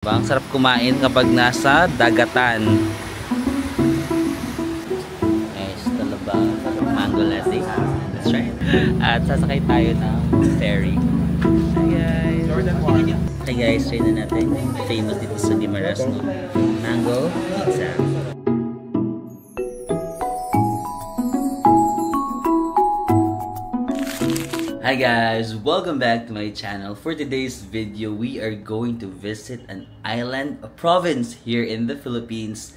Ang sarap kumain kapag nasa dagatan. Guys, talaba, mango lassi. That's right. At sasakay tayo ng ferry. Hi guys. Hi guys, try na natin. Famous dito sa Guimaras, no? Mango pizza. Hi guys, welcome back to my channel. For today's video, we are going to visit an island, a province here in the Philippines,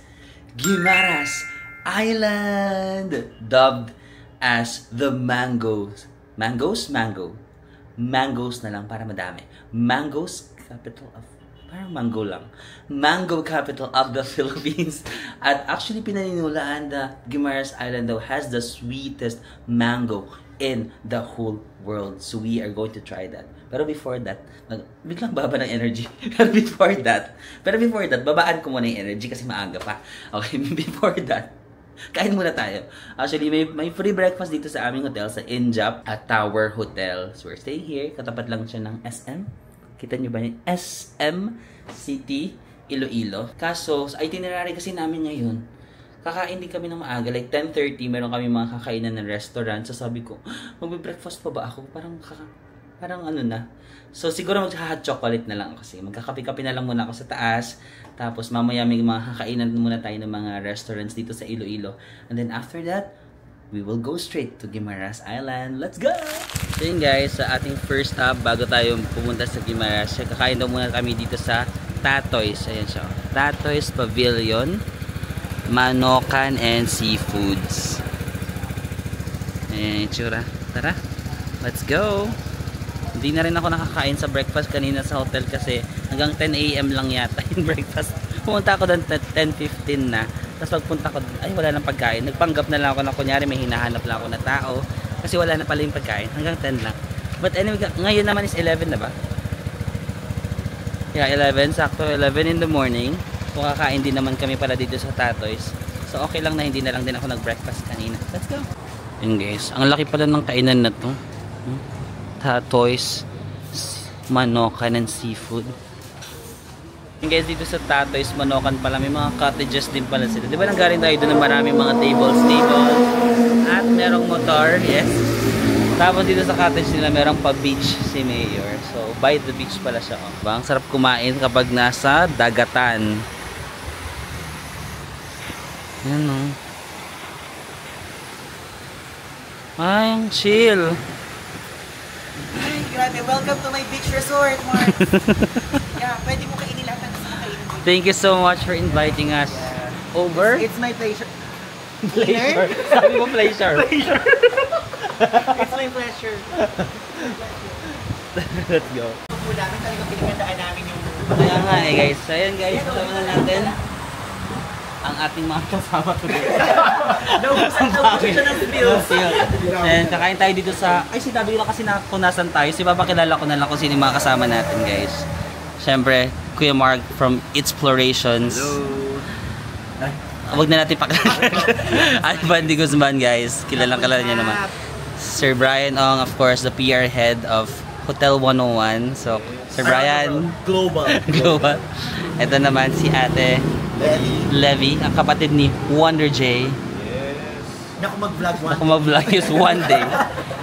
Guimaras Island, dubbed as the Mangoes. Mangoes na lang para madami. Mangoes capital of, parang mango lang. Mango capital of the Philippines. At actually pinaninulaan the Guimaras Island daw has the sweetest mango in the whole world. So we are going to try that. Pero before that, biglang baba ng energy. Pero before that, babaan ko muna yung energy kasi maaga pa. Okay, before that, kain muna tayo. Actually, may free breakfast dito sa aming hotel, sa Injap at Tower Hotel. So we're staying here. Katapat lang siya ng SM. Kita nyo ba yung SM City, Iloilo. Kaso, sa itinerary kasi namin ngayon, kakain din kami ng maaga, like 10:30, meron kami mga kakainan ng restaurant. So sabi ko, magbe-breakfast pa ba ako? Parang ano na. So siguro mag-hot chocolate na lang kasi. Magkakape-kape na lang muna ako sa taas. Tapos mamaya may mga kakainan muna tayo ng mga restaurants dito sa Iloilo. And then after that, we will go straight to Guimaras Island. Let's go! So yun guys, sa ating first stop, bago tayo pumunta sa Guimaras, kakain daw muna kami dito sa Tatoy's. Ayan siya. Tatoy's Pavilion. Manokan and Seafoods. Ayan yung tsura. Tara, let's go. Hindi na rin ako nakakain sa breakfast kanina sa hotel kasi hanggang 10 AM lang yata yung breakfast. Pumunta ako doon 10:15 na. Tapos pagpunta ko doon, ay wala nang pagkain. Nagpanggap na lang ako na kunyari may hinahanap lang ako na tao kasi wala na pala yung pagkain. Hanggang 10 lang. But anyway, ngayon naman is 11 na ba? Yeah, 11. Sakto 11 in the morning. So kakain din naman kami pala dito sa Tatoy's. So okay lang na hindi na lang din ako nag-breakfast kanina. Let's go! Yun guys, ang laki pala ng kainan na to. Tatoy's Manokan and Seafood. Yun guys, dito sa Tatoy's Manokan pala may mga cottages din pala sila. Di ba nanggaling tayo doon ng maraming mga tables at merong motor, yes. Tapos dito sa cottage nila merong pa-beach si Mayor. So by the beach pala siya. Oh. Ang sarap kumain kapag nasa dagatan. Yan o. Ay, ang chill. Ay, grabe. Welcome to my beach resort, Mark. Yeah, pwede mo kainin lahat ng kainin. Thank you so much for inviting us over. It's my pleasure. Pleasure? Sabi mo pleasure. Pleasure. It's my pleasure. Let's go. Kung namin talagang pinagandaan namin yung... Kaya nga eh guys. So ayan guys, kasama na natin ang ating mga kasama today. Naubusan siya ng spills. And kakain tayo dito sa... Ay, sinabi ko lang kasi na kung nasan tayo. So papakilala ko na lang kung sino yung mga kasama natin guys. Siyempre, Kuya Mark from Explorations. Hello. Huwag na natin pakilala. Alvan de Guzman guys. Kilalang niya naman. Sir Brian Ong, of course, the PR head of Hotel 101. So, Sir Brian. Global. Global. Ito naman si Ate Levy, ang kapatid ni Wonder J. Yes. Naku mag-vlog one. Ako mag-vlog is one day.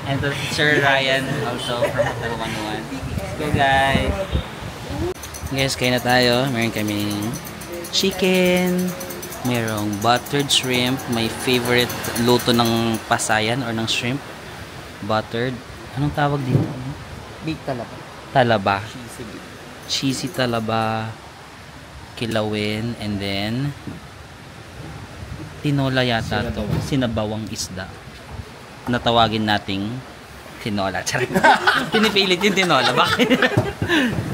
And to Sir Ryan also from Hotel 101. Let's go guys. Guys, kain na tayo. Meron kaming chicken. Merong buttered shrimp. My favorite luto ng pasayan or ng shrimp. Buttered. Anong tawag dito? Big talaba. Talaba. Cheesy talaba. Kilawin. And then tinola yata to. Sinabawang isda. Natawagin nating tinola. Pinipilit yung tinola. Bakit?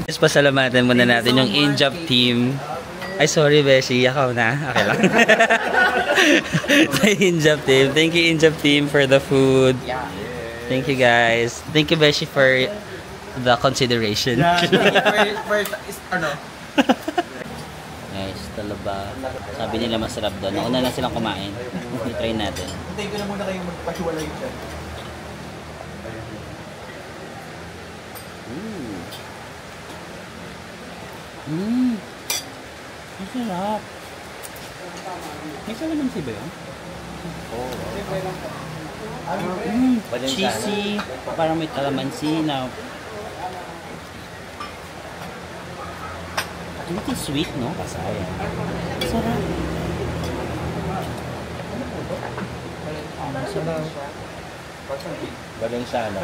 Just pasalamatan muna natin yung Injap team. Ay, sorry, Beshi. Yakaw na. Okay lang. Sa Injap team. Thank you, Injap team, for the food. Yeah. Thank you, guys. Thank you, Beshi, for the consideration. Yeah, for ano? Guys, talaba. Sabi nila masarap doon. Nauna na silang kumain. I-try natin. Hintayin ko na muna kayong magpahiwalay dyan. Mmm. Masarap. May kalamansi ba yun? Oo. Cheesy. Parang may kalamansi na hindi sweet, no? Masaya. Sarap. Sarap. Valenciano.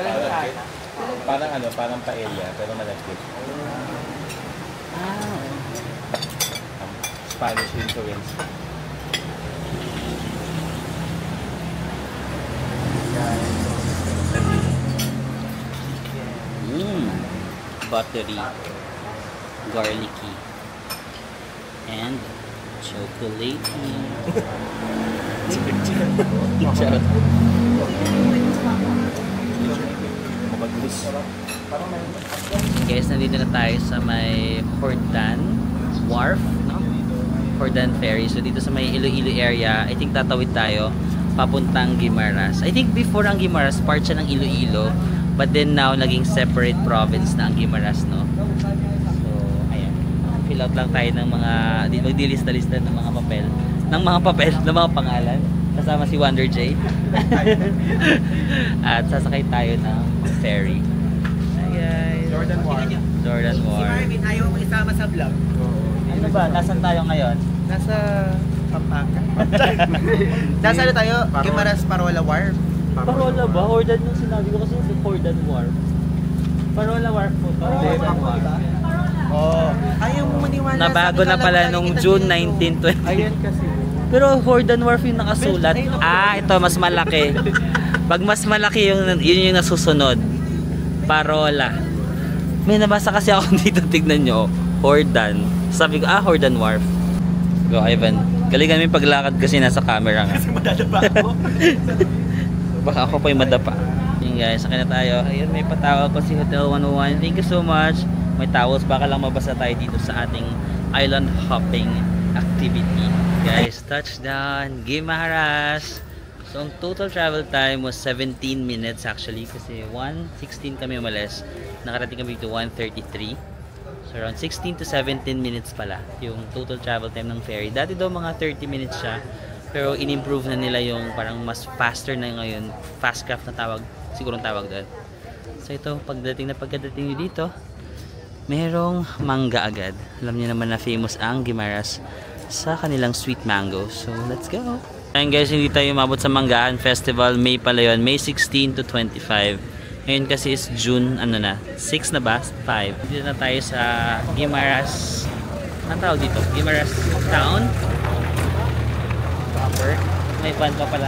Parang paella, pero malagkit. Spanish influence. Buttery, garlicky, and chocolatey. Charot. Guys, nandito na tayo sa may Hordan Wharf, no? Hordan Ferry. So dito sa may Iloilo area, I think tatawid tayo papuntang Guimaras. I think before ang Guimaras, part siya ng Iloilo. But then now, naging separate province na ang Guimaras, no? So, ayan. Fill out lang tayo ng mga, magdilista-lista ng mga papel. Ng mga pangalan. Kasama si Wonder J. At sasakay tayo ng ferry. Hi guys. Jordan War. Jordan Si War. Marvin, ayaw mo isama sa vlog. Ano ba? Nasaan tayo ngayon? Nasa Pampanga. Nasa ano tayo? Guimaras Parola Wharf. Parola ba? Hordan yung sinabi ko kasi yung Hordan Wharf. Parola Wharf po to. Hordan Wharf. Oh, ayaw mo maniwala. Nabago na pala nung June 19, 20. Ayun kasi. Pero Hordan Wharf yung nakasulat. Ah, ito mas malaki. Pag mas malaki yun yung nasusunod. Parola. May nabasa kasi ako dito, tignan nyo. Hordan. Sabi ko, Hordan Wharf. Go, Ivan. Galingan mo yung paglakad kasi nasa camera nga. Kasi madadapa ako. Baka ako pa yung madapa. Yun guys, sakay na tayo. Ayun, may patawag ko si Hotel 101. Thank you so much. May towels. Baka lang mabasa tayo dito sa ating island hopping activity. Guys, touchdown, Guimaras. So, ang total travel time was 17 minutes actually. Kasi 1:16 kami umalis. Nakarating kami dito 1:33. So, around 16 to 17 minutes pala yung total travel time ng ferry. Dati daw mga 30 minutes siya. Pero in-improve na nila yung parang mas faster na ngayon. Fast craft na tawag. Siguro ang tawag doon. So, ito, pagdating nyo dito, merong mangga agad. Alam niyo naman na famous ang Guimaras sa kanilang sweet mango. So, let's go! Ayun guys, hindi tayo umabot sa Manggaan Festival. May pala yun. May 16 to 25. Ngayon kasi is June, 6 na ba? 5. Dito na tayo sa Guimaras. Ano tawag dito? Guimaras Town. Proper. May pan pa pala.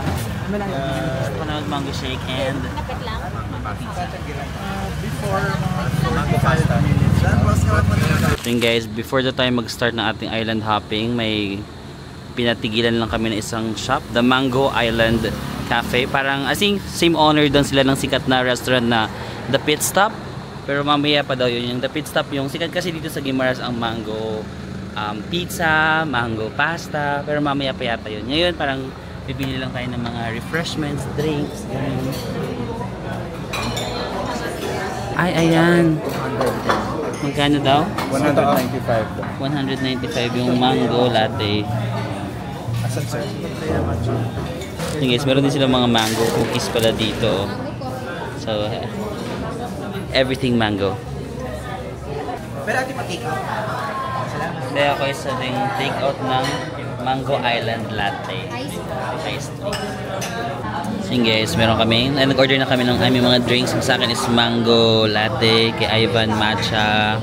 Panawag mango shake and Before mga 5 minutes. so guys, before the time mag-start ng ating island hopping, may pinatigilan lang kami ng isang shop, The Mango Island Cafe. Parang, I think, same owner doon sila ng sikat na restaurant na The Pit Stop. Pero mamaya pa daw yun. Yung The Pit Stop, yung sikat kasi dito sa Guimaras ang mango pizza, mango pasta. Pero mamaya pa yata yun. Ngayon, parang bibili lang tayo ng mga refreshments, drinks, ganun. Ay, ayan. Magkano daw? 195. 195 yung mango latte. Yun guys, meron din silang mga mango cookies pala dito. So, everything mango. Pero ati pa-take out. Salamat. Kaya ako isa ding take out ng Mango Island Latte. Iced tea. So yun guys, meron kami. Nag-order na kami ng aming mga drinks. Sa akin is mango latte, kay Ivan matcha.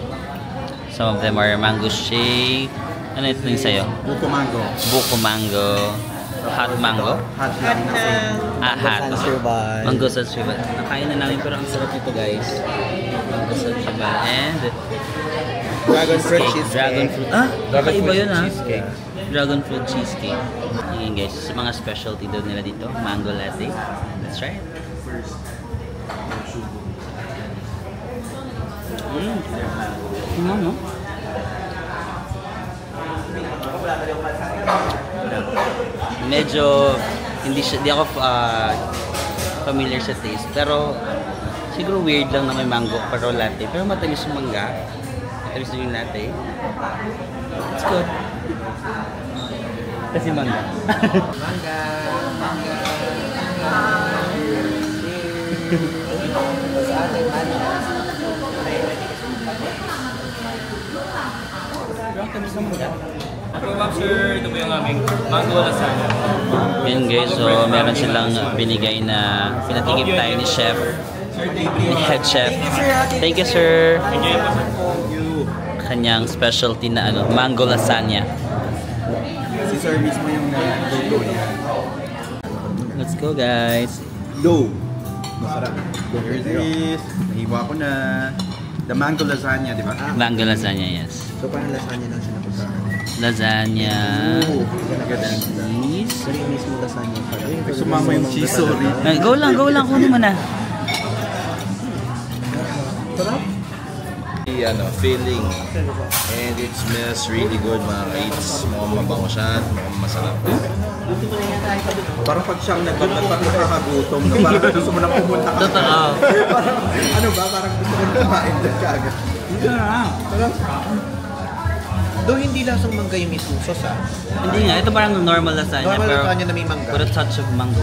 Some of them are mango shake. Ano ito yung sa'yo? Buko mango. Buko mango. Hot mango? Hot lang kasi. Hot. Sansirban. Mango sansirban. Nakain na namin pero ang sarap ito guys. Mango sansirban. And Dragon fruit cheesecake. Dragon fruit. Kakaiba yun cheesecake. Dragon fruit cheesecake. Ayan guys, sa mga specialty daw nila dito. Mango latte. Let's try it. No? Medyo hindi ako familiar sa taste, pero siguro weird lang na may mango pero latte, pero matamis yung mangga, matamis yung latte. It's good. Kasi mangga. Mangga. Sa atin, Sir, ito po yung aming mango lasagna. Yan guys, so meron silang binigay na pinatikip tayo ni chef, ni head chef. Thank you sir. Kanyang specialty na ano, mango lasagna. Si sir mismo yung nag-go niya. Let's go guys. Go! Masarap. Here it is. Nahiwa ko na. The mango lasagna, di ba? Mango lasagna, yes. So parang lasagna lang siya napagkaan. Lasagna. Cheese. Pero yung mismo lasagna parang. Sumama yung cheese, sorry. Go lang, kunin mo na. Sarap. Filling. And it smells really good mga ka-eats. Mukhang mabango siya at mukhang masarap. Parang pag siyang nagbabat, parang nakakagutom. No? Parang gusto mo nang pumunta ka. Totoo. Parang, ano ba? Parang gusto mo nang kumain doon kaagad. Doon hindi lasang mangga yung mismo sauce ah. Hindi nga, ito parang normal lasagna. Normal pero lasagna na may mangga. Put a touch of mango.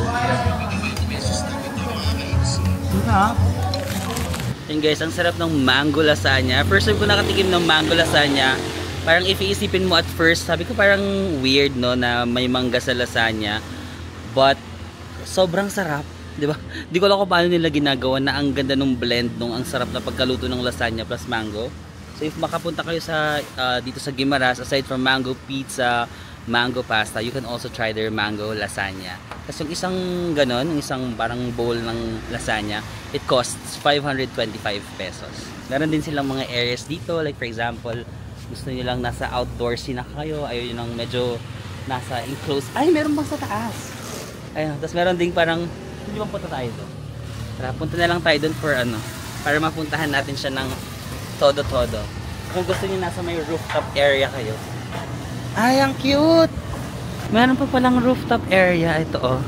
Yun guys, ang sarap ng mango lasagna. First time ko nakatikim ng mango lasagna. Parang if iisipin mo at first, sabi ko parang weird no na may mangga sa lasagna. But sobrang sarap, 'di ba? Di ko alam kung paano nila ginagawa na ang ganda ng blend nung ang sarap na pagkaluto ng lasagna plus mango. So if makapunta kayo sa dito sa Guimaras, aside from mango pizza, mango pasta, you can also try their mango lasagna. Kasi yung isang ganon, yung isang parang bowl ng lasagna, it costs 525 pesos. Meron din silang mga areas dito, like for example, gusto niyo lang nasa outdoor scene na kayo, ayaw nyo lang medyo nasa enclosed. Ay, meron bang sa taas? Ayun, tapos meron ding parang, hindi bang punta tayo doon? Tara, punta na lang tayo doon for ano, para mapuntahan natin siya ng todo-todo. Kung gusto niyo nasa may rooftop area kayo. Ay, ang cute! Meron pa palang rooftop area. Ito, oh.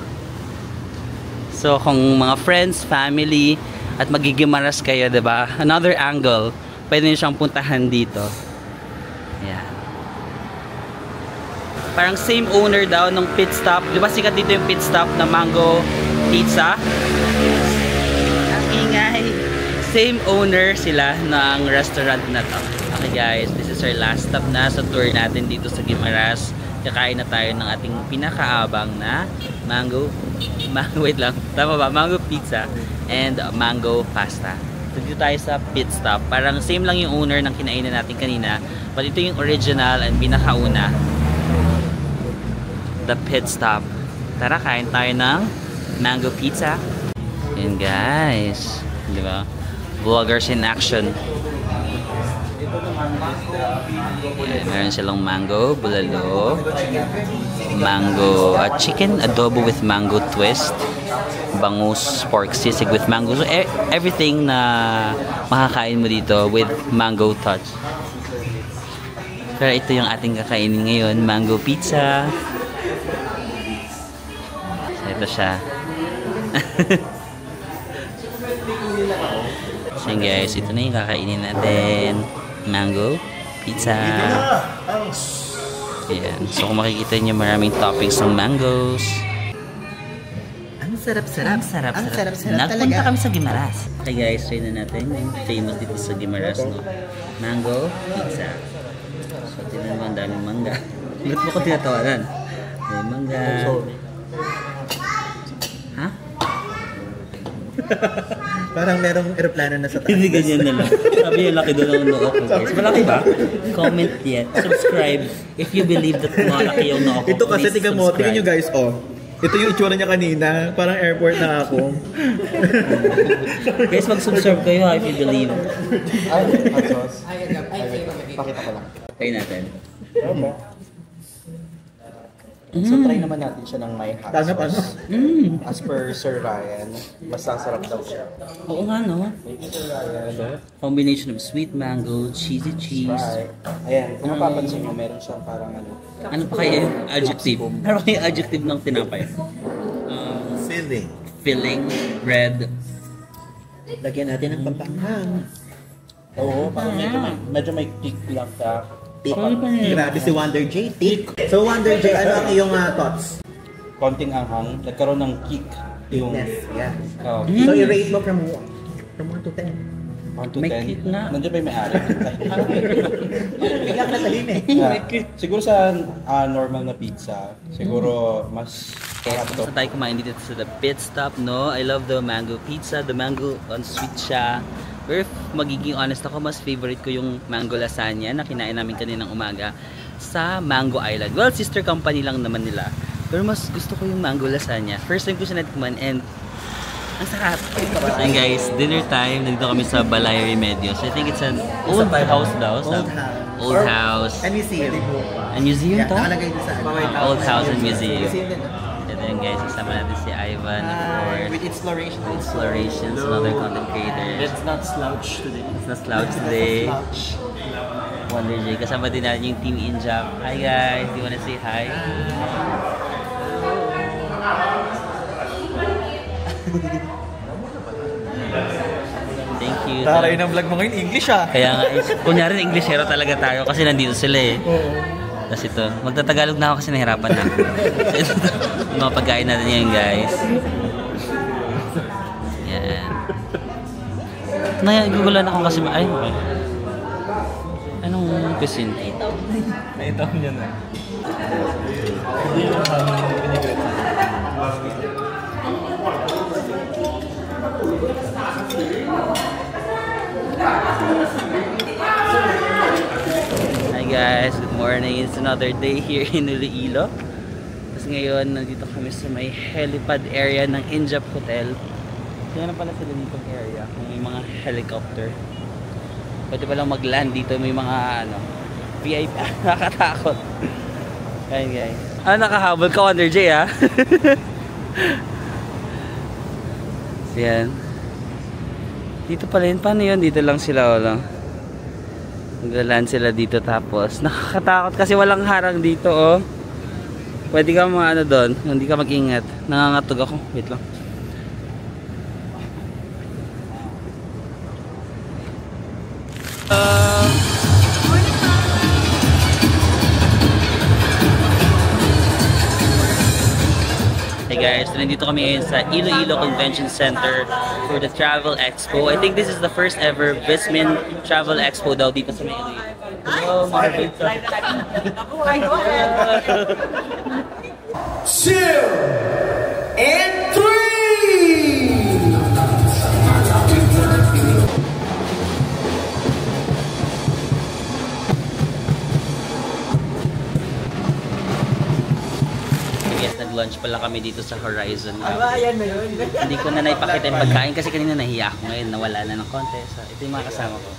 So, kung mga friends, family, at magigimaras kayo, diba? Another angle. Pwede nyo siyang puntahan dito. Ayan. Parang same owner daw ng pit stop. Diba sikat dito yung pit stop na Mango Pizza? Ang ingay. Same owner sila ng restaurant na to. Okay guys, this is our last stop na sa tour natin dito sa Guimaras. Kakain na tayo ng ating pinakaabang na wait lang, tama ba? Mango pizza and mango pasta. So dito tayo sa pit stop. Parang same lang yung owner ng kinainan natin kanina, but ito yung original and pinakauna. The pit stop. Tara, kain tayo ng mango pizza. And guys, di ba? Vloggers in action. Ayan, meron silang mango, bulalo, mango chicken adobo with mango twist, bangus pork sisig with mango. So everything na makakain mo dito with mango touch. Pero ito yung ating kakainin ngayon, mango pizza. So ito siya. So guys, ito na yung kakainin natin. Mango pizza. Ayan. So kung makikita nyo, maraming toppings ng mangoes. Ang sarap-sarap. Ang sarap. Ang sarap-sarap Nagpunta talaga. kami sa Guimaras. Okay guys, try na natin yung famous dito sa Guimaras, no? Mango pizza. So tignan mo, ang daming mangga. Ba't mo ko tinatawanan? May mangga. Ha? Parang merong aeroplano na sa taas. Hindi ganyan na lang. Sabi yung laki doon ang noo ko guys. Malaki ba? Comment yet. Subscribe if you believe that malaki yung noo ko. Ito kasi, Please tingnan mo, tingnan nyo subscribe. guys, oh. Ito yung itsura niya kanina. Parang airport na ako. Guys, mag-subscribe kayo ha if you believe. Pakita ko lang. Try natin. So try naman natin siya ng may hot Tanggap ano? sauce. As per Sir Ryan, mas sasarap daw siya. Oo nga no. Sir Ryan, Combination of sweet mango, cheesy cheese. try. Ayan, kung mapapansin nyo, meron siyang parang ano. Ano pa kaya yung adjective? Ano pa yung adjective ng tinapay? Filling. Filling, bread. Lagyan natin ng pampanghang. Oo, parang medyo may kick lang siya. Tik. Grabe si Wonder J. Tik. So Wonder J, ano ang iyong thoughts? Konting anghang, nagkaroon ng kick. Yung, Yes, yeah. so, So i-rate mo from 1 to 10. 1 to 10. Nandiyan ba yung may-ari? Bigla ka natahimik. Siguro sa normal na pizza, siguro mas sarap to. Saan tayo kumain dito sa The Pit Stop, no? I love the mango pizza. The mango on sweet siya. Pero if magiging honest ako, mas favorite ko yung mango lasagna na kinain namin kaninang umaga sa Mango Island. Well, sister company lang naman nila. Pero mas gusto ko yung mango lasagna. First time ko siya natikman and ang sarap. Ayun guys, dinner time. Nandito kami sa Balay Remedios. I think it's an old house daw. Old house. A museum. A museum to? Nakalagay din sa Old house and museum. Museum din. Ito yun guys, kasama natin si Ivan, of course. With Exploration. Explorations, another content creator. Let's not slouch today. It's not slouch today. Wonder J. Kasama din natin yung Team Injap. Hi guys, do you wanna say hi? Thank you. Taray ng vlog mo ngayon, English Kaya nga, kunyari Englishero talaga tayo kasi nandito sila eh. Tapos ito, magtatagalog na ako kasi nahirapan na. So, ito, yung mga pagkain natin yan guys. Yan. Nagugulan ako kasi, ay, okay. Anong cuisine? Naitaw niya na. Hi guys, good morning. It's another day here in Iloilo. Tapos ngayon, nandito kami sa may helipad area ng Injap Hotel. Kaya na pala sila ditong area. May mga helicopter. Pwede palang mag-land dito. May mga VIP. Nakakatakot. Ayan guys. Nakahabol ka, Wonder J ha? Yan. Dito pala yun. Paano yun? Dito lang sila o lang. Mag-land sila dito tapos. Nakakatakot kasi walang harang dito oh. Pwede ka doon. Hindi ka mag-ingat. Nangangatog ako. Wait lang. Hey guys, nandito kami ngayon sa Iloilo Convention Center for the Travel Expo. I think this is the first ever Vismin Travel Expo daw dito sa may Iloilo. Hello, Marvin. 2 and 3! Yes, nag-lunch pala kami dito sa Horizon. Ayan na yun. Hindi ko na naipakita yung pagkain kasi kanina nahiya ako ngayon. Nawala na ng konti. So, ito yung mga kasama ko.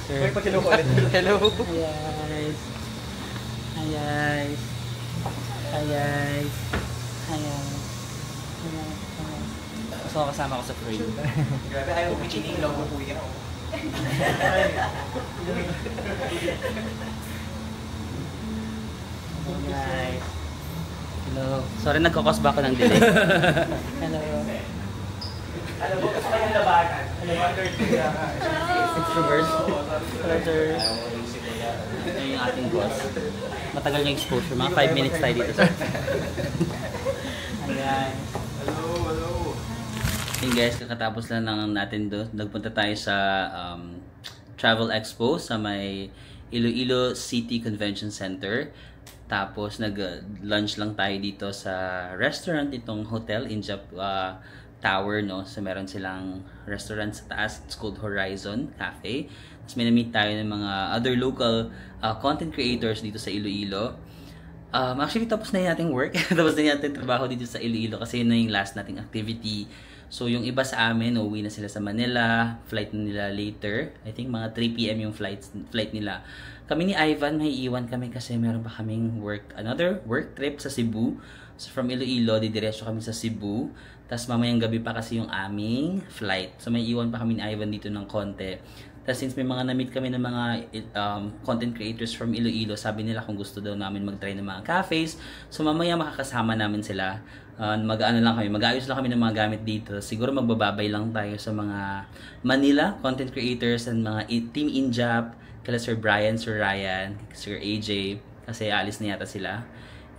Sir. Hello ko ulit. Hello. Hi guys. Hi guys. Hi guys. Hi guys. So, kasama ko sa frame. Grabe, ayaw ko pichining logo kuya. Guys. Hello. Sorry, nagkakos ba ako ng delay? Hello. Alam mo, kasi kayong labanan. Extrovert. Hello, sir. Ito yung ating boss. Matagal yung exposure. Mga 5 minutes tayo dito, sir. Ayan. Hey guys, kakatapos lang natin doon. Nagpunta tayo sa Travel Expo sa may Iloilo City Convention Center. Tapos nag-lunch lang tayo dito sa restaurant, itong hotel, Injap Tower, no? So meron silang restaurant sa taas, it's called Horizon Cafe. Tapos may na-meet tayo ng mga other local content creators dito sa Iloilo. Actually, tapos na nating work. Tapos na natin trabaho dito sa Iloilo kasi yun na yung last nating activity. So yung iba sa amin, uwi na sila sa Manila, flight na nila later. I think mga 3 PM yung flight nila. Kami ni Ivan, may iwan kami kasi meron pa kaming another work trip sa Cebu. So from Iloilo, didiretso kami sa Cebu. Tapos mamayang gabi pa kasi yung aming flight. So may iwan pa kami ni Ivan dito ng konti. Tapos since may mga na-meet kami ng mga content creators from Iloilo, sabi nila kung gusto daw namin mag-try ng mga cafes. So mamaya makakasama namin sila. Mag-ayos lang kami ng mga gamit dito. Siguro magbababay lang tayo sa mga Manila content creators and mga Team Injap kala Sir Brian, Sir Ryan, Sir AJ, kasi alis na yata sila.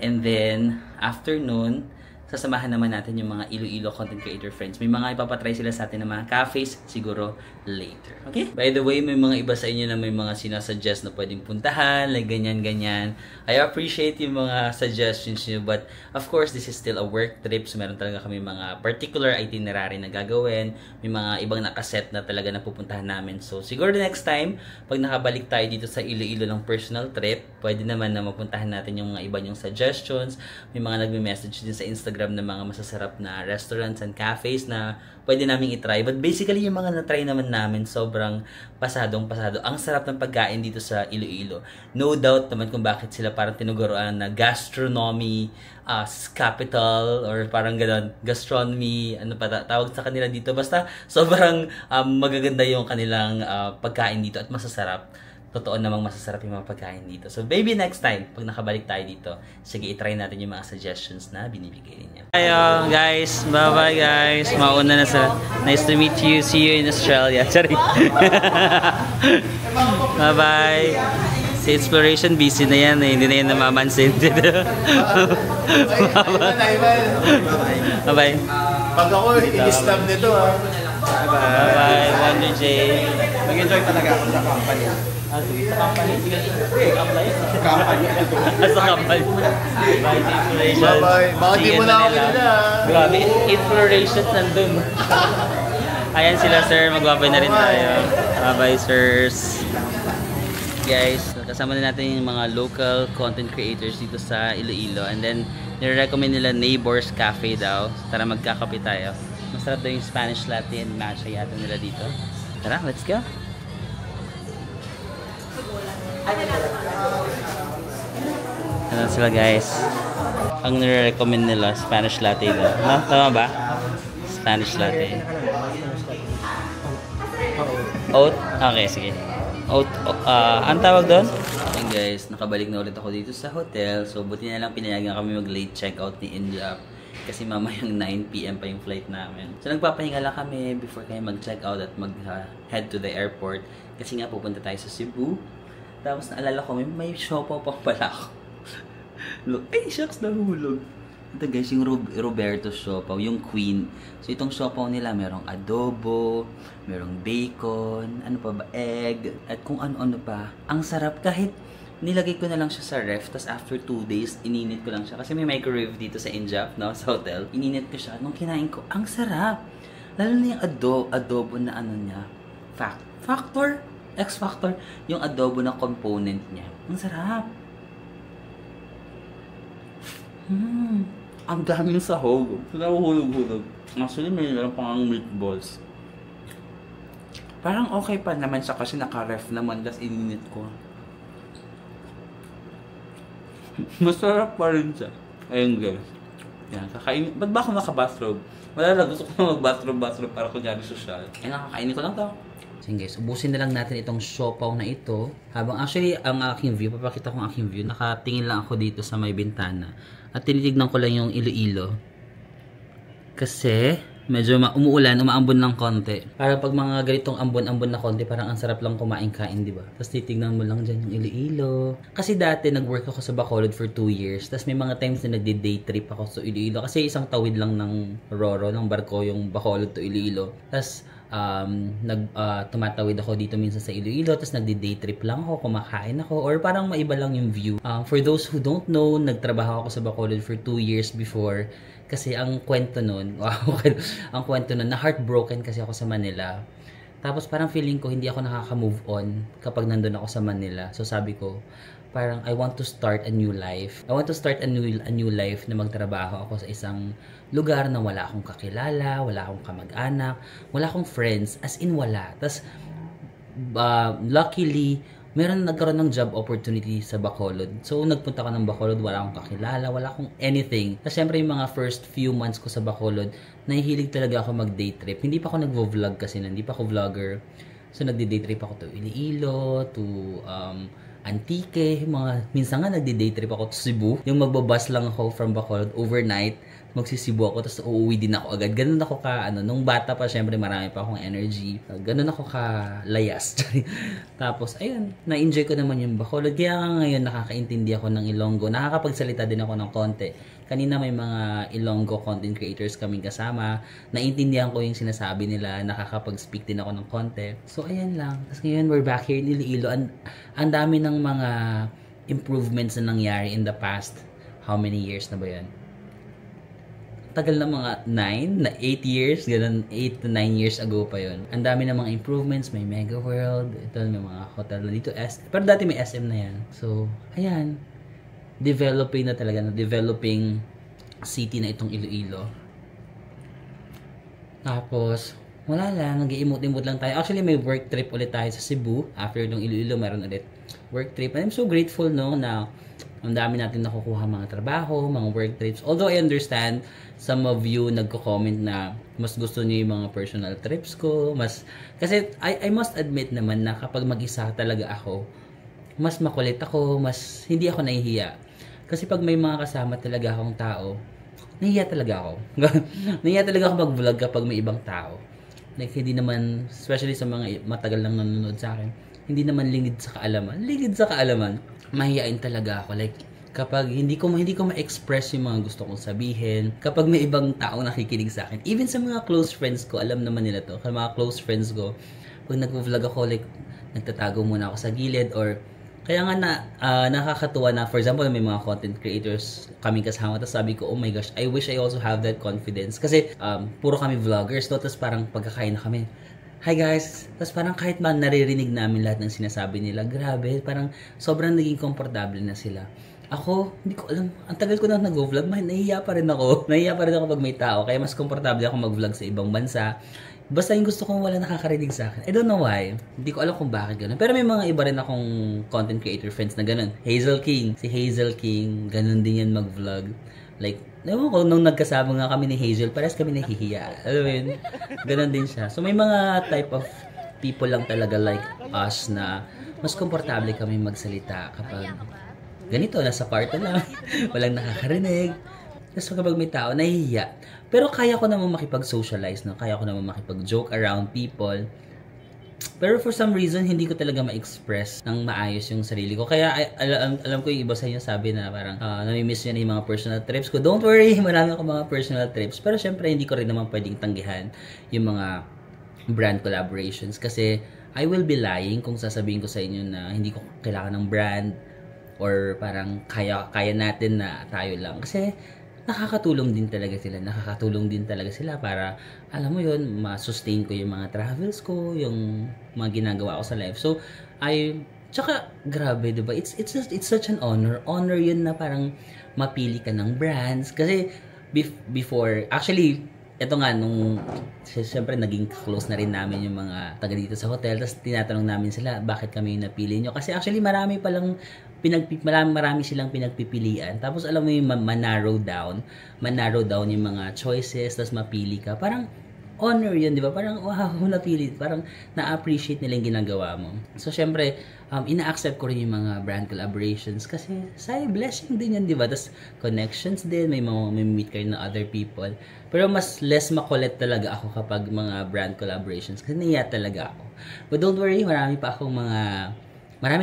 And then, after nun, sasamahan naman natin yung mga Iloilo content creator friends. May mga ipapatry sila sa atin ng mga cafes, siguro later. Okay? By the way, may mga iba sa inyo na may mga sinasuggest na pwedeng puntahan, like ganyan-ganyan. I appreciate yung mga suggestions nyo, but of course, this is still a work trip, so meron talaga kami mga particular itinerary na gagawin. May mga ibang nakaset na talaga na pupuntahan namin. So, siguro the next time, pag nakabalik tayo dito sa Iloilo ng personal trip, pwede naman na mapuntahan natin yung mga iba yung suggestions. May mga nagme-message din sa Instagram na mga masasarap na restaurants and cafes na pwede namin itry. But basically, yung mga na-try naman namin, sobrang pasadong-pasado. Ang sarap ng pagkain dito sa Iloilo. No doubt naman kung bakit sila parang tinuguruan na gastronomy capital or parang gano'n, gastronomy, ano pa tawag sa kanila dito. Basta sobrang magaganda yung kanilang pagkain dito at masasarap. Totoo namang masasarap yung mga pagkain dito. So, maybe next time, pag nakabalik tayo dito, sige, itry natin yung mga suggestions na binibigay ninyo. Ayo, guys. Bye-bye, guys. Mauna na sa... Nice to meet you. See you in Australia. Sorry. Bye-bye. Si Exploration, busy na yan. Hindi na yan namamansin. Bye-bye. Pag ako, i-stab nito ha. Bye-bye. Wonder J. Nag-enjoy talaga ako sa company. Sa company. Sige, apply. Sa company. Bye, Exploration. Bye-bye. Baka di mo na ako kilala. Grabe, Exploration nandun. Ayan sila, sir. Magwabay na rin tayo. Bye-bye, sirs. Guys, kasama na natin yung mga local content creators dito sa Iloilo. And then, nire-recommend nila Neighbors Cafe daw. Tara, magkakape tayo. Masarap daw yung Spanish latte and matcha yata nila dito. Tara, let's go! Ano sila, guys? Ang nire-recommend nila, Spanish latte daw. No? Tama ba? Spanish latte. Oat? Okay, sige. Oat, ang tawag doon? And guys, nakabalik na ulit ako dito sa hotel. So, buti na lang pinayagan kami mag-late checkout ni India. Kasi mamayang 9 PM pa yung flight namin. So, nagpapahinga lang kami before kayo mag-checkout at mag-head to the airport. Kasi nga, pupunta tayo sa Cebu. Tapos, naalala ko, may siopaw pa pala ako. Look, ay, shucks, nahulog. Ito guys, yung Roberto siopaw, yung queen. So, itong siopaw nila, merong adobo, merong bacon, ano pa ba, egg, at kung ano-ano pa. Ang sarap kahit nilagay ko na lang siya sa ref, tapos after 2 days, ininit ko lang siya. Kasi may microwave dito sa Injap, no, sa hotel. Ininit ko siya. Nung kinain ko, ang sarap. Lalo na yung adobo na ano niya. Factor? X-factor. Yung adobo na component niya. Ang sarap. Ang daming sahog. Nahuhulog-hulog. Actually, meron pang meatballs. Parang okay pa naman siya kasi naka-ref naman, tapos ininit ko. Masarap pa rin siya. Ayun guys. Yan, kakainin. Ba't ba ako naka-bathrobe? Wala lang, gusto ko na mag-bathrobe para kunyari social. Ay, nakakainin ko lang to. So guys, ubusin na lang natin itong siopaw na ito. Habang actually, ang aking view, papakita ko ang aking view. Nakatingin lang ako dito sa may bintana. At tinitignan ko lang yung Iloilo. Kasi, medyo umuulan, umaambon ng konti. Para pag mga ganitong ambon-ambon na konti, parang ang sarap lang kumain-kain, di ba? Tapos titignan mo lang dyan yung Iloilo. Kasi dati, nag-work ako sa Bacolod for 2 years. Tapos may mga times na nagdi-day trip ako sa Iloilo. Kasi isang tawid lang ng Roro, ng barko, yung Bacolod to Iloilo. Tapos, tumatawid ako dito minsan sa Iloilo, tapos nagdi-day trip lang ako, kumakain ako, or parang maiba lang yung view. For those who don't know, nagtrabaho ako sa Bacolod for 2 years before, kasi ang kwento nun, na heartbroken kasi ako sa Manila. Tapos parang feeling ko hindi ako nakaka-move on kapag nandun ako sa Manila. So sabi ko, parang I want to start a new life. I want to start a new life na magtrabaho ako sa isang lugar na wala akong kakilala, wala akong kamag-anak, wala akong friends, as in wala. Tapos, luckily, nagkaroon ng job opportunity sa Bacolod. So, nagpunta ko ng Bacolod, wala akong kakilala, wala akong anything. Kasi syempre, yung mga first few months ko sa Bacolod, nahihilig talaga ako mag-day trip. Hindi pa ako nagvo-vlog kasi, hindi pa ako vlogger. So, nagdi-day trip ako to Iloilo, to Antique, minsan nga nagdi-day trip ako to Cebu. Yung magbabus lang ako from Bacolod overnight, magsisibu ako, tapos uuwi din ako agad. Ganun ako ka, nung bata pa, syempre marami pa akong energy. Ganun ako ka layas. Tapos, ayun, na-enjoy ko naman yung Bacolod. Kaya nga ngayon, nakakaintindi ako ng Ilonggo. Nakakapagsalita din ako ng konti. Kanina may mga Ilonggo content creators kaming kasama. Naintindihan ko yung sinasabi nila. Nakakapag-speak din ako ng konti. So, ayan lang. Tapos ngayon, we're back here in Iloilo. Ang dami ng mga improvements na nangyari in the past. How many years na ba yan? Tagal na mga 8 years, ganun, 8 to 9 years ago pa yon. Ang dami na mga improvements, may Mega World, ito may mga hotel na dito, pero dati may SM na yan. So, ayan, developing na talaga, developing city na itong Iloilo. Tapos, wala lang, nag-iimot-imot lang tayo. Actually, may work trip ulit tayo sa Cebu. After nung Iloilo, meron ulit work trip. And I'm so grateful, no, na ang dami natin nakukuha mga trabaho, mga work trips. Although I understand, some of you nagko-comment na mas gusto niyo yung mga personal trips ko. Kasi I must admit naman na kapag mag-isa talaga ako, mas makulit ako, mas hindi ako nahihiya. Kasi pag may mga kasama talaga akong tao, nahihiya talaga ako. Nahihiya talaga ako mag-vlog kapag may ibang tao. Like, hindi naman, especially sa mga matagal lang nanonood sa akin, hindi naman lingid sa kaalaman. Lingid sa kaalaman, mahihain talaga ako. Like, kapag hindi ko ma-express yung mga gusto kong sabihin, kapag may ibang tao nakikinig sa akin, even sa mga close friends ko, alam naman nila to, sa mga close friends ko, pag nag-vlog ako, like, nagtatago muna ako sa gilid, or, kaya nga nakakatuwa na, for example, may mga content creators kaming kasama, tapos sabi ko, oh my gosh, I wish I also have that confidence. Kasi, puro kami vloggers, no? Tapos parang pagkakain na kami, hi guys! Tapos parang kahit man naririnig namin lahat ng sinasabi nila, grabe, parang sobrang naging komportable na sila. Ako, hindi ko alam, ang tagal ko na nag-vlog, nahihiya pa rin ako. Nahihiya pa rin ako pag may tao, kaya mas komportable ako mag-vlog sa ibang bansa. Basta yung gusto kong wala nakakarinig sa akin. I don't know why. Hindi ko alam kung bakit gano'n. Pero may mga iba rin akong content creator friends na gano'n. Hazel King. Si Hazel King, gano'n din yan mag-vlog. Like, ewan ko, nung nagkasama nga kami ni Hazel, parehas kami nahihiya. Alam mo yun? Gano'n din siya. So, may mga type of people lang talaga like us na mas komportable kami magsalita kapag ganito, nasa kwarto lang. Walang nakakarinig. Tapos kapag may tao, nahihiya. Pero kaya ko naman makipag-socialize, no? Kaya ko naman makipag-joke around people. Pero for some reason, hindi ko talaga ma-express ng maayos yung sarili ko. Kaya alam ko yung iba sa inyo sabi na parang nami-miss nyo na yung mga personal trips ko. Don't worry, marami ako mga personal trips. Pero syempre, hindi ko rin naman pwedeng tanggihan yung mga brand collaborations. Kasi I will be lying kung sasabihin ko sa inyo na hindi ko kailangan ng brand or parang kaya natin na tayo lang. Kasi nakakatulong din talaga sila para, alam mo yun, ma-sustain ko yung mga travels ko, yung mga ginagawa ko sa life. So, tsaka, grabe, diba? It's such an honor yun na parang mapili ka ng brands. Kasi, before, actually, ito nga, siyempre, naging close na rin namin yung mga taga dito sa hotel. Tapos, tinatanong namin sila, bakit kami yung napili nyo? Kasi, actually, marami silang pinagpipilian. Tapos, alam mo yung ma-narrow down yung mga choices, tapos mapili ka. Parang, honor yun, di ba? Parang, wow, napili. Parang, na-appreciate nila yung ginagawa mo. So, syempre, ina-accept ko rin yung mga brand collaborations kasi, blessing din yan, di ba? Tapos, connections din, may meet kayo na other people. Pero, less makulit talaga ako kapag mga brand collaborations kasi naiya talaga ako. But don't worry, marami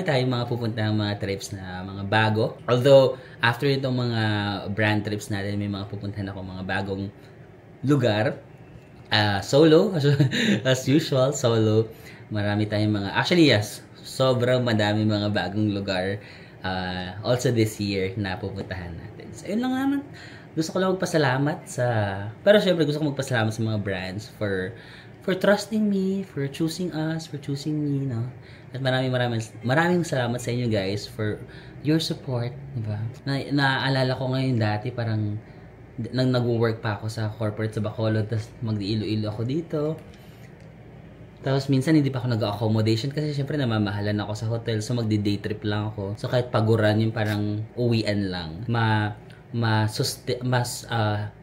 tayong mga pupunta mga trips na mga bago. Although, after itong mga brand trips natin, may mga pupuntahan ako mga bagong lugar. Solo, as usual, solo. Marami tayong actually yes, sobrang madami mga bagong lugar also this year na pupuntahan natin. So, yun lang naman. Gusto ko lang magpasalamat pero syempre gusto ko magpasalamat sa mga brands for trusting me, for choosing us, for choosing me, no? At maraming salamat sa inyo guys for your support, diba? Naaalala ko ngayon dati parang nang nag-work pa ako sa corporate sa Bacolod, tapos mag-Iloilo ako dito. Tapos minsan hindi pa ako nag-accommodation kasi syempre namamahalan ako sa hotel, so magdi-day trip lang ako. So kahit paguran yung parang uwian lang, mas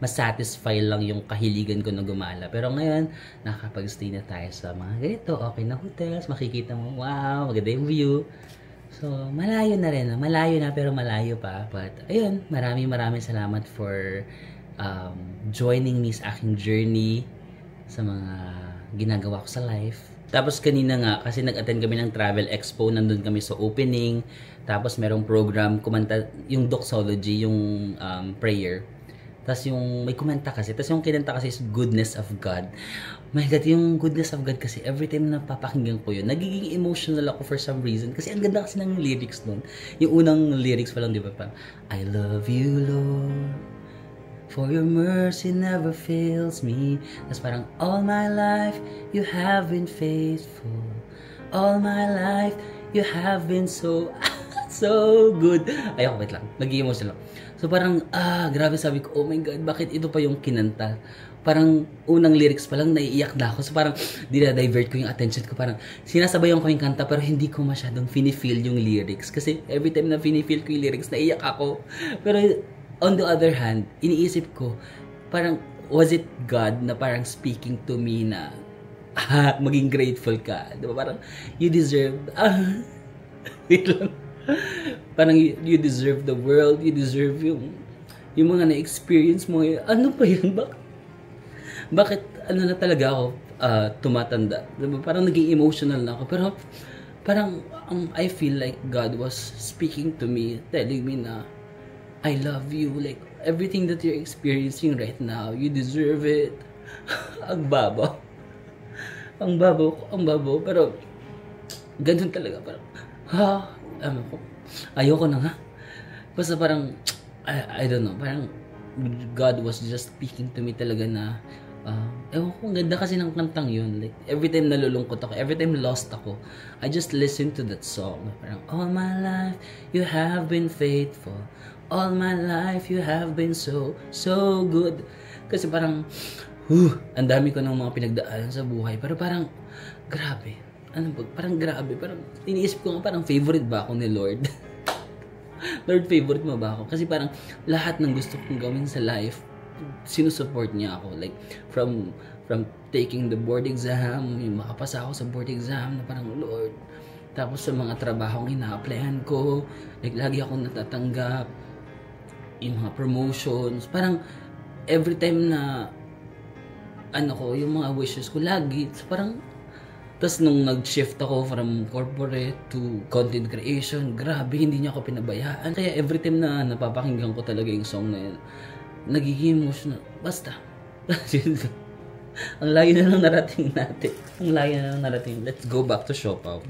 satisfy lang yung kahiligan ko na gumala. Pero ngayon, nakakapag-stay na tayo sa mga ganito, okay na hotels, makikita mo, wow, maganda yung view. So, malayo na rin. Malayo na pero malayo pa. But, ayun, maraming salamat for joining me sa aking journey sa mga ginagawa ko sa life. Tapos kanina nga, kasi nag-attend kami ng Travel Expo, nandun kami sa opening. Tapos merong program, kumanta, yung doxology, yung prayer. Tapos yung, may kumanta kasi. Tapos yung kinanta kasi is Goodness of God. My God, yung Goodness of God kasi, every time na papakinggan ko yun, nagiging emotional ako for some reason. Kasi ang ganda kasi ng lyrics nun. Yung unang lyrics pa lang, di ba? Parang, I love you, Lord, for your mercy never fails me. Tapos parang, all my life, you have been faithful. All my life, you have been so, so good. Ayoko, wait lang. Nag-i-emotional ako. So parang, grabe sabi ko, oh my God, bakit ito pa yung kinanta? Parang unang lyrics pa lang, naiiyak na ako. So parang, dinadivert ko yung attention ko. Parang, sinasabayan ko yung kanta, pero hindi ko masyadong feel yung lyrics. Kasi every time na feel ko yung lyrics, naiiyak ako. Pero on the other hand, iniisip ko, parang, was it God na parang speaking to me na, maging grateful ka? Diba? Parang, you deserve, wait lang. Parang you deserve the world, you deserve yung mga na-experience mo. Ano pa yun? Bakit ano na talaga ako tumatanda? Diba? Parang naging emotional na ako. Pero parang I feel like God was speaking to me, telling me na I love you. Like everything that you're experiencing right now, you deserve it. Ang babaw. Ang babaw. Pero ganun talaga. Parang ayoko na nga. Basta parang, I don't know, parang God was just speaking to me talaga na, ewan ko, ang ganda kasi ng kantang yun. Like, every time nalulungkot ako, every time lost ako, I just listen to that song. Parang, all my life, you have been faithful. All my life, you have been so, so good. Kasi parang, ang dami ko ng mga pinagdaanan sa buhay. Pero parang, grabe. Parang grabe, parang iniisip ko nga parang favorite ba ako ni Lord? Lord, favorite mo ba ako? Kasi parang lahat ng gusto kong gawin sa life, sinusupport niya ako. Like, from taking the board exam, yung makapasa ako sa board exam, na parang Lord. Tapos sa mga trabahong ina-applyan ko, like, lagi akong natatanggap. Yung mga promotions, parang every time na yung mga wishes ko, lagi, so parang tapos nung nag-shift ako from corporate to content creation, grabe, hindi niya ako pinabayaan. Kaya every time na napapakinggan ko talaga yung song na yun, nagiging emotional. Basta. Ang layo na lang narating natin. Let's go back to Siopaw.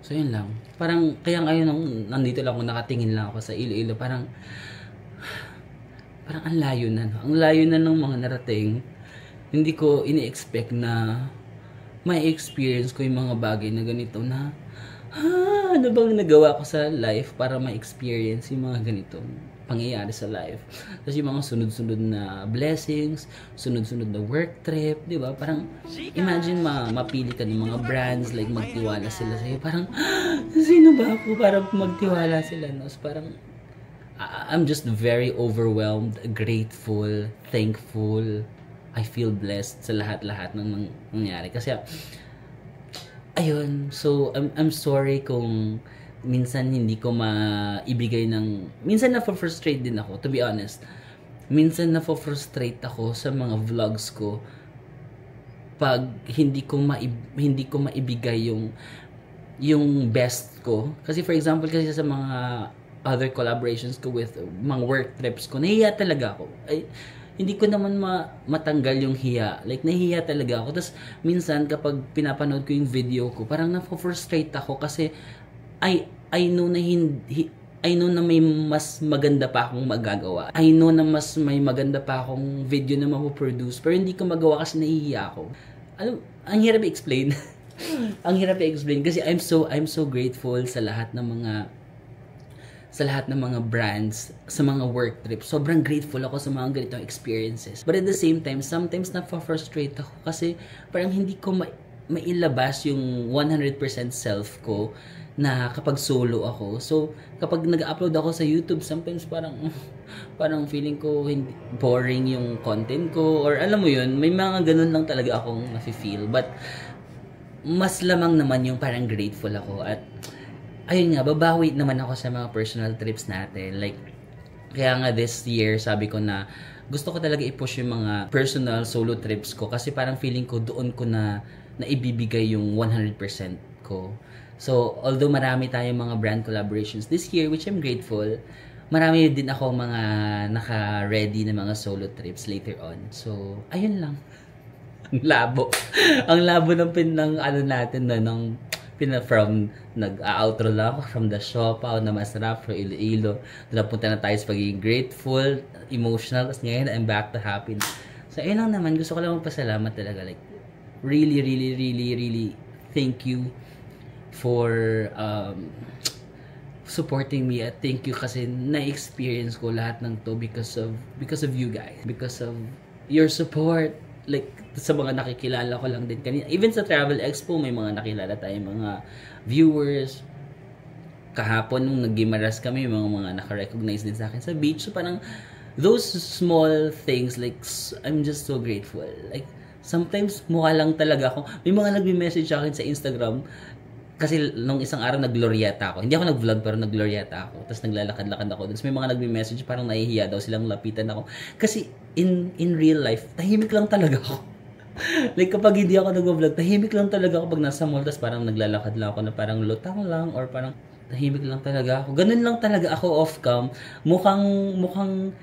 So yun lang. Parang, kaya ngayon nandito lang ako, nakatingin lang ako sa Iloilo. Parang ang layo na. No? Ang layo na ng mga narating. Hindi ko ini-expect na may experience ko yung mga bagay na ganito na ano bang nagawa ko sa life para ma-experience yung mga ganitong pangyayari sa life. Tapos yung mga sunod-sunod na blessings, sunod-sunod na work trip, di ba? Parang imagine mapili ka ng mga brands, like magtiwala sila sa'yo. Parang sino ba ako para magtiwala sila? No? So, parang I'm just very overwhelmed, grateful, thankful. I feel blessed sa lahat-lahat ng nangyari. Kasi, ayun, so, I'm sorry kung minsan hindi ko maibigay ng... Minsan na-frustrate din ako, to be honest. Minsan na-frustrate ako sa mga vlogs ko pag hindi ko maibigay yung best ko. Kasi for example, kasi sa mga other collaborations ko with mga work trips ko, nahiya talaga ako. Hindi ko naman matanggal yung hiya. Like, nahihiya talaga ako. Tapos, minsan, kapag pinapanood ko yung video ko, parang na-frustrate ako kasi I know na may mas maganda pa akong magagawa. I know na mas may maganda pa akong video na mapoproduce. Pero hindi ko magawa kasi nahihiya ako. Ang hirap i-explain. Ang hirap i-explain kasi I'm so grateful sa lahat ng mga brands, sa mga work trips. Sobrang grateful ako sa mga ganitong experiences. But at the same time, sometimes na-frustrate ako kasi parang hindi ko mailabas yung 100% self ko na kapag solo ako. So, kapag nag-upload ako sa YouTube, sometimes parang feeling ko boring yung content ko. Or alam mo yun, may mga ganun lang talaga akong nafe-feel. But, mas lamang naman yung parang grateful ako. At ayun nga, babawi naman ako sa mga personal trips natin. Like, kaya nga this year, sabi ko na, gusto ko talaga i-push yung mga personal solo trips ko kasi parang feeling ko doon ko na ibibigay yung 100% ko. So, although marami tayong mga brand collaborations this year, which I'm grateful, marami din ako mga naka-ready na mga solo trips later on. So, ayun lang. Ang labo. Ang labo ng ano natin na, ng from nag-outro lang ako from the Siopaw na masarap from Iloilo. Napunta na tayo sa pagiging grateful, emotional, tapos ngayon I'm back to happiness. So ayun lang naman, gusto ko lang magpasalamat talaga, like really thank you for supporting me at thank you kasi na-experience ko lahat ng to because of you guys, because of your support. Like, sa mga nakikilala ko lang din kanina. Even sa Travel Expo, may mga nakilala tayong mga viewers. Kahapon, nung nag-Gimaras kami, mga naka-recognize din sa akin sa beach. So, parang, those small things, like, I'm just so grateful. Like, sometimes, mukha lang talaga ako. May mga nag-message sa akin sa Instagram. Kasi, nung isang araw, nag-glorieta ako. Hindi ako nag-vlog, pero nag-glorieta ako. Tapos, naglalakad-lakad ako. Tapos, may mga nag-message, parang nahihiya daw silang lapitan ako. Kasi, in real life, tahimik lang talaga ako. Like, kapag hindi ako nag-vlog, tahimik lang talaga ako pag nasa mall. Tapos, parang naglalakad lang ako na parang lutang lang, or parang tahimik lang talaga ako. Ganun lang talaga ako off-cam. Mukhang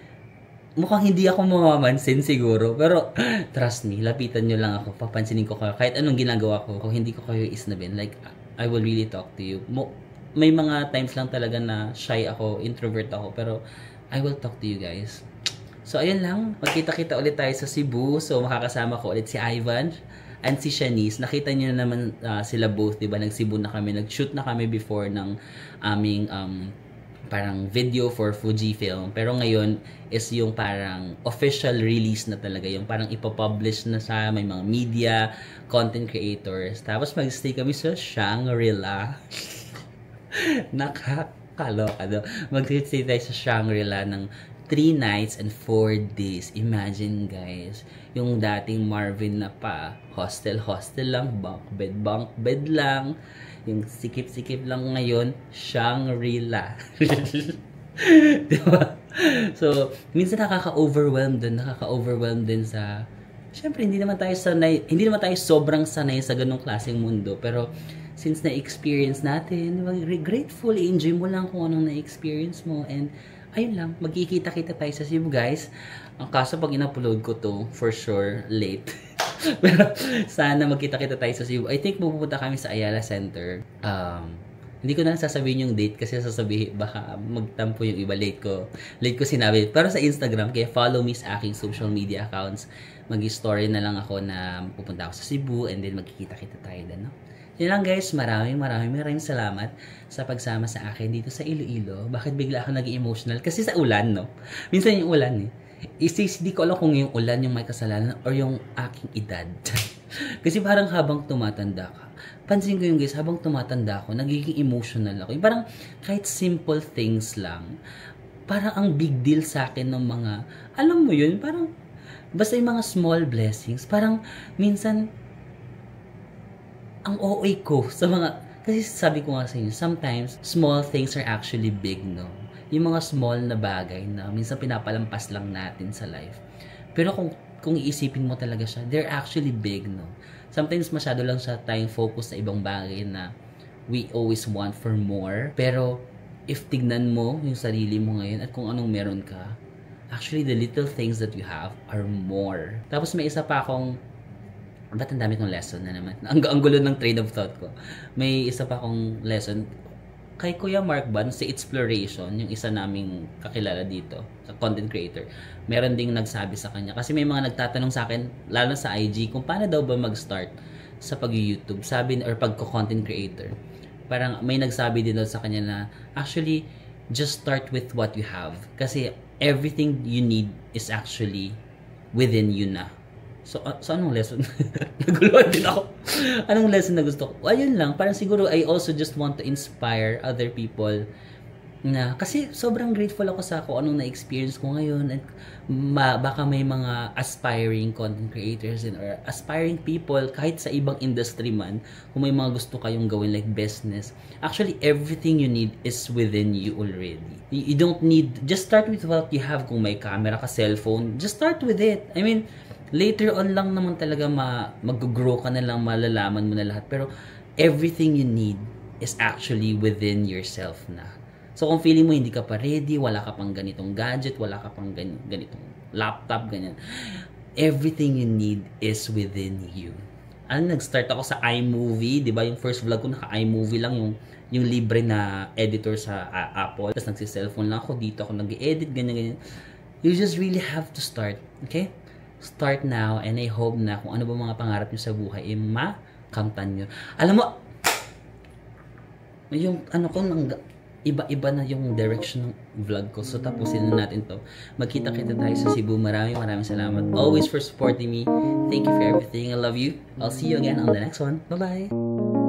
hindi ako mamamansin siguro. Pero, trust me, lapitan nyo lang ako. Papansinin ko kayo. Kahit anong ginagawa ko, kung hindi ko kayo isnabin, like, I will really talk to you. May mga times lang talaga na shy ako, introvert ako, pero I will talk to you guys. So, ayun lang. Magkita-kita ulit tayo sa Cebu. So, makakasama ko ulit si Ivan and si Shanice. Nakita niyo na naman sila both, diba? Nag-Cebu na kami. Nag-shoot na kami before ng aming parang video for Fujifilm. Pero ngayon is yung parang official release na talaga. Yung parang ipapublish na sa may mga media, content creators. Tapos mag-stay kami sa Shangri-La. Nakakaloka do. Mag-stay tayo sa Shangri-La ng 3 nights and 4 days. Imagine guys, yung dating Marvin na pa, hostel lang, bunk bed lang. Yung sikip-sikip lang ngayon, Shangri-La. Diba? So, minsan nakaka-overwhelm din sa, syempre, hindi naman tayo sobrang sanay sa ganong klaseng mundo. Pero, since na-experience natin, grateful, enjoy mo lang kung anong na-experience mo. And, ayun lang, magkikita-kita tayo sa Cebu, guys. Ang kaso, pag in-upload ko to, for sure, late. Pero sana magkita-kita tayo sa Cebu. I think pupunta kami sa Ayala Center. Hindi ko na sasabihin yung date kasi sasabihin baka magtampo yung iba. Late ko sinabi. Pero sa Instagram, kaya follow me sa aking social media accounts. Mag-story na lang ako na pupunta ako sa Cebu and then magkikita-kita tayo din, no? Yan lang guys, maraming salamat sa pagsama sa akin dito sa Iloilo. Bakit bigla ako naging emotional? Kasi sa ulan, no? Minsan yung ulan hindi ko alam kung yung ulan yung may kasalanan or yung aking edad. Kasi parang habang tumatanda ka, pansin ko yung guys, habang tumatanda ako, nagiging emotional ako. Yung parang kahit simple things lang, parang ang big deal sa akin ng mga, alam mo yun, parang basta yung mga small blessings, parang minsan ang OA ko sa mga, kasi sabi ko nga sa inyo, sometimes small things are actually big, no? Yung mga small na bagay na minsan pinapalampas lang natin sa life. Pero kung iisipin mo talaga siya, they're actually big, no? Sometimes masyado lang siya tayong focus sa ibang bagay na we always want for more. Pero if tignan mo yung sarili mo ngayon at kung anong meron ka, actually the little things that you have are more. Tapos may isa pa akong, ba't ang dami kong lesson na naman? Ang gulo ng train of thought ko. May isa pa akong lesson kay Kuya Mark Ban sa Exploration, yung isa naming kakilala dito, sa content creator. Meron ding nagsabi sa kanya. Kasi may mga nagtatanong sa akin, lalo sa IG, kung paano daw ba mag-start sa pag-YouTube, sabi, or pagko-content creator. Parang may nagsabi din daw sa kanya na, actually, just start with what you have. Kasi everything you need is actually within you na. So anong lesson? Naguluhan din ako. Anong lesson na gusto ko? Ayun lang, parang siguro I also just want to inspire other people Na kasi sobrang grateful ako sa kung anong na-experience ko ngayon, at baka may mga aspiring content creators or aspiring people kahit sa ibang industry man, kung may mga gusto kayong gawin like business, actually everything you need is within you already. You don't need, just start with what you have. Kung may camera ka, cellphone, just start with it. I mean, later on lang naman talaga mag-grow ka na lang, malalaman mo na lahat, pero everything you need is actually within yourself na. So, kung feeling mo hindi ka pa ready, wala ka pang ganitong gadget, wala ka pang ganitong laptop, ganyan, everything you need is within you. Nag-start ako sa iMovie, di ba? Yung first vlog ko, naka-iMovie lang, yung libre na editor sa Apple. Tapos nagsi-cellphone lang ako, dito ako nag-edit, ganyan. You just really have to start, okay? Start now, and I hope na kung ano ba mga pangarap nyo sa buhay, makamtan nyo. Alam mo, yung iba-iba na yung direction ng vlog ko. So, tapusin na natin to. Magkita-kita tayo sa Cebu. Maraming salamat. Always for supporting me. Thank you for everything. I love you. I'll see you again on the next one. Bye-bye!